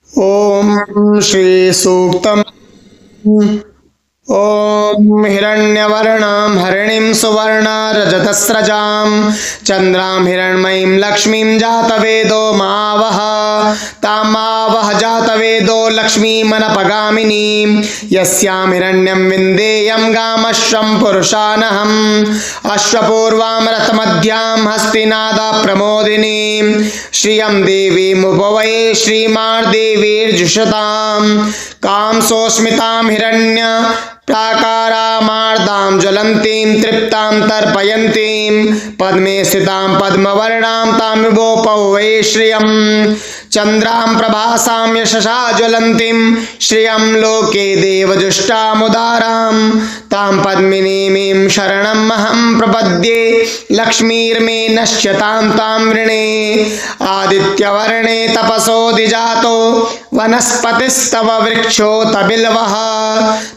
ओम श्री सूक्तम्। ओम हिरण्यवर्णां हरिणीं सुवर्णा रजतस्रजां चंद्रां हिरण्मयीं लक्ष्मीं जातवेदो मावह तामावह जातवेदो लक्ष्मीमनपगामिनीं यस्यां हिरण्यं विन्देयं गामश्वं पुरुषानहम् अश्वपूर्वां रथमध्यां हस्तिनादा प्रमोदिनीं श्रियं देवीमुपवये श्रीमार्देवीर्जुषतां कांसोस्मितां हिरण्य प्राकारामार्दां ज्वलन्तीं तृप्तां तर्पयन्तीं पद्मे स्थितां पद्मवर्णां तां विभोपवये श्रियं चन्द्रां प्रभासां यशसा ज्वलन्तीं श्रियं लोके देवजुष्टामुदारां तां पद्मिनीमीं शरणमहं प्रपद्ये लक्ष्मीर्मे नश्यतां तां वृणे आदित्यवर्णे तपसोऽधिजातो वनस्पतिस्तव वृक्षोऽत बिल्वः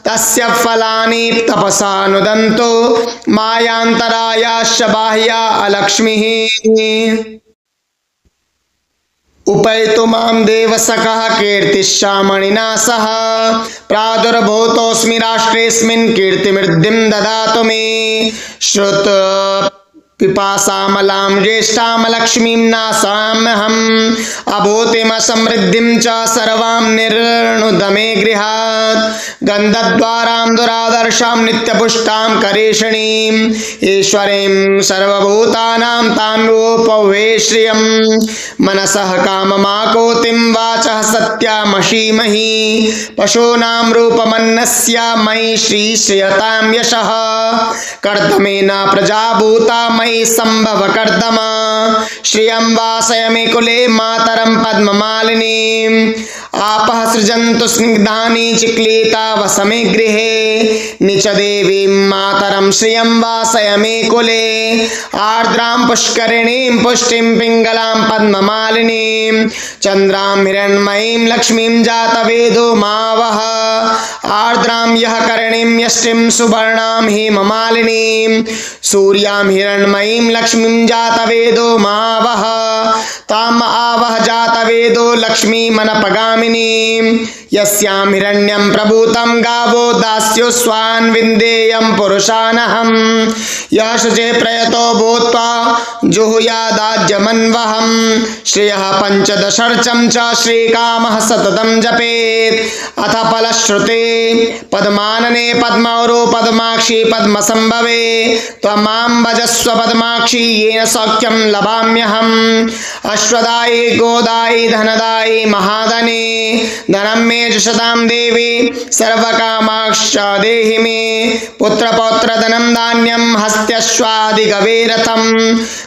तस्य फलानि तपसा नुदन्तो मायान्तरायाश्च बाह्या अलक्ष्मीः उपैतु मां देवसखः कीर्तिश्चामणिना सह प्रादुर्भूतोऽस्मि राष्ट्रेऽस्मिन् कीर्तिमृद्धिं ददातु मे श्रुत पिपासामलां ज्येष्ठां लक्ष्मीं नासाम्यहम् अभूतिमसमृद्धिं च सर्वां निर्णुद मे गृहात् गन्धद्वारां दुरादर्शां नित्यपुष्टां करेषणीं ईश्वरीं सर्वभूतानां तां रूपवे श्रियं मनसः काममाकोतिं वाचः सत्यामशीमहि पशूनां रूपमन्नस्य मयि श्रीश्रियतां यशः कर्दमेन प्रजाभूता मयि संभव कर्दमा श्रियं वासय मे कुले मातरं पद्ममालिनीं आपः सृजन्तु स्निग्धानि चिक्लीता वसमे गृहे निच देवीं मातरं श्रियं वासय मे कुले आर्द्रां पुष्करिणीं पुष्टिं पिङ्गलां पद्ममालिनीं चन्द्रां हिरण्मयीं लक्ष्मीं जातवेदो मावह आर्द्रां यः करणीं यष्टिं सुवर्णां हेममालिनीं सूर्यां हिरण्मयीं लक्ष्मीं जातवेदो मावह ताम आवह जातवेदो लक्ष्मीमनपगामिनीं यस्यां हिरण्यं प्रभूतं गावो दास्यो स्वान् विन्देयं पुरुषानहम् यः शुचे प्रयतो भूत्वा जुहुयादाज्यमन्वहं श्रियः पञ्चदशर्चं च श्रीकामः सततं जपेत् अथ फलश्रुते पद्मानने पद्मौरो पद्माक्षी पद्मसंभवे त्वमां भजस्व पद्माक्षी येन सौख्यं लभाम्यहम् अश्वदायी गोदायी धनदायी महाधने धनं मे जुषतां देवी सर्वकामाक्ष देहि मे पुत्रपौत्र धनं धान्यं हस्त्यश्वादिगवेरथं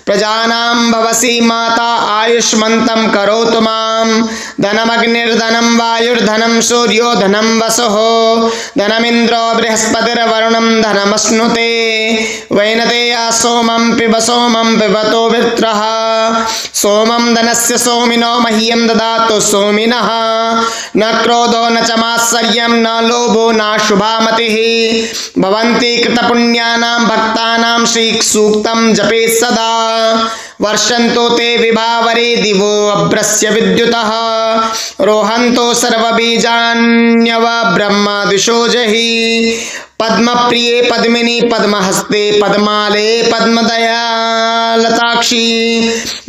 प्रजानां भवसि माता आयुष्मन्तं करोतु मां धनमग्निर्धनं वायुर्धनं सूर्यो धनं वसुः धनमिन्द्रो बृहस्पतिर्वरुणं धनमश्नुते वैनतेया सोमं पिबतो वृत्रः सोमं धनस्य सोमिनो मह्यं ददातु सोमिनः न क्रोधो न च मात्सर्यं न लोभो न शुभामतिः भवन्ति कृतपुण्यानां भक्तानां श्रीसूक्तं जपेत् सदा वर्षन्तो ते विभावरे दिवो अभ्रस्य विद्युतः रोहन्तो सर्वबीजान्यव ब्रह्मादिशो जहि पद्मप्रिये पद्मिनी पद्महस्ते पद्माले पद्मदयालताक्षी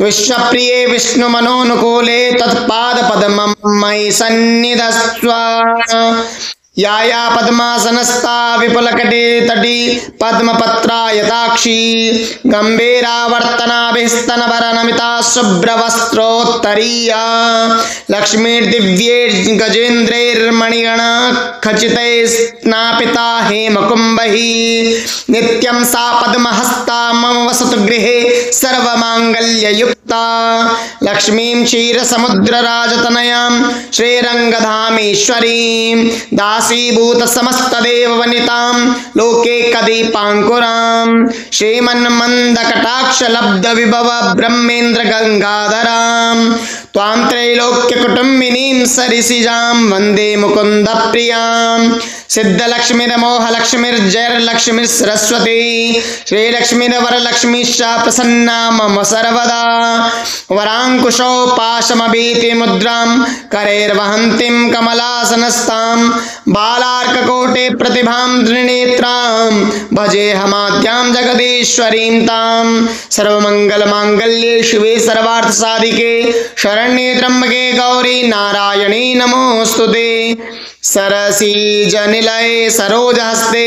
विश्वप्रिये विष्णुमनोनुकूले तत्पादपद्मं मयि सन्निधस्त्व या पद्मासनस्था विपुलकटे तटी पद्मपत्रायताक्षी गंभीरावर्तनाभिस्तनभरनमिता शुभ्रवस्त्रोत्तरीया लक्ष्मीर्दिव्ये गजेन्द्रैर्मणिगणा खचितैस्नापिता हेमकुम्भैः नित्यं सा पद्महस्ता मम वसतु गृहे सर्वमाङ्गल्ययुक्ता लक्ष्मीं क्षीरसमुद्रराजतनयां श्रीरङ्गधामेश्वरीं दासीभूत समस्त देववनितां लोके कदीपाङ्कुरां श्रीमन्मन्दकटाक्ष लब्ध विभव ब्रह्मेन्द्र गंगाधरां त्वां त्रैलोक्यकुटुम्बिनीं सरिसिजां वन्दे मुकुन्द प्रियां सिद्धलक्ष्मीर्मोहलक्ष्मीर्जयलक्ष्मीः सरस्वती श्रीलक्ष्मीर्वरलक्ष्मीश्च प्रसन्ना मम सर्वदा वरांकुशौ पाशमभीति मुद्रां करैर्वहन्तीं कमलासनस्तां बालार्ककोटे प्रतिभां त्रिनेत्रां भजेऽहमाद्यां जगदीश्वरीं तां सर्वमङ्गलमाङ्गल्ये शिवे सर्वार्थसाधिके शरण्ये त्र्यम्बके गौरी नारायणी नमोस्तुते सरसीजनिलये सरोजहस्ते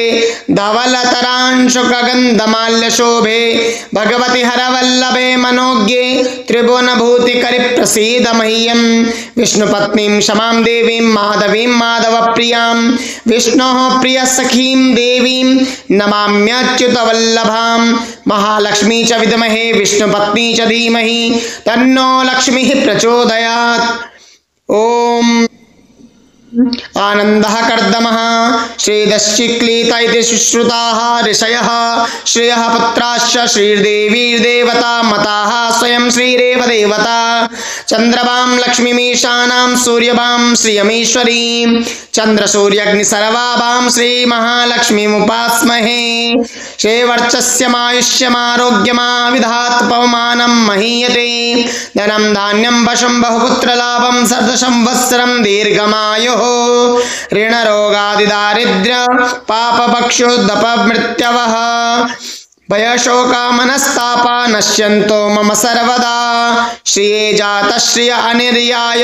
धवलतरांशुकगन्धमाल्यशोभे भगवति हरवल्लभे मनोज्ञे त्रिभुवनभूतिकरि प्रसीद मह्यं विष्णुपत्नीं क्षमां देवीं माधवीं माधवप्रियां विष्णोः प्रियसखीं देवीं नमाम्यच्युतवल्लभां महालक्ष्मी च विद्महे विष्णुपत्नी च धीमहि तन्नो लक्ष्मीः प्रचोदयात्। ओम आनंदः कर्दमः श्रीदश्चिक्लीत इति सुश्रुताः ऋषयः श्रियः पुत्राश्च श्रीर्देवीर्देवता मताः स्वयं श्रीरेवदेवता चंद्रभां लक्ष्मीमीशानां सूर्यभां श्रियमीश्वरीं चंद्रसूर्यग्निसर्वाभां श्रीमहालक्ष्मीमुपास्महे श्रीवर्चस्यमायुष्यमारोग्यमाविधात् पवमानं महीयते धनं धान्यं वशं बहुपुत्रलाभं शतसंवत्सरं दीर्घमायुः ऋणरोगादिदारिद्र्य पापपक्षुदपमृत्यवः भयशोकामनस्तापा नश्यन्तो मम सर्वदा श्रिये जातः श्रिय आनिर्याय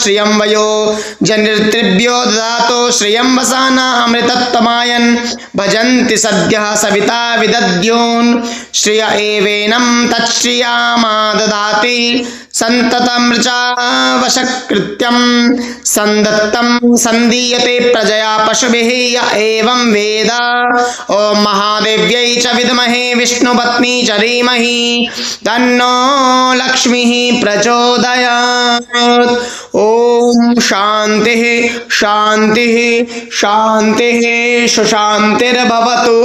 श्रियं वयो जनिर्त्रिभ्यो ददातो श्रियं वसाना अमृतत्वमायन् भजन्ति सद्यः सविता विदद्योन् श्रिय एवेनं तच्छ्रियामा ददाति संततमृचा वशकृत्यं संदत्तं संदीयते प्रजया पशुभिः य एवं वेद। ओम महादेव्यै च विद्महे विष्णुपत्नी च धीमहि तन्नो लक्ष्मीः प्रचोदयात्। ओम शान्तिः शान्तिः शान्तिः सुशान्तिर्भवतु।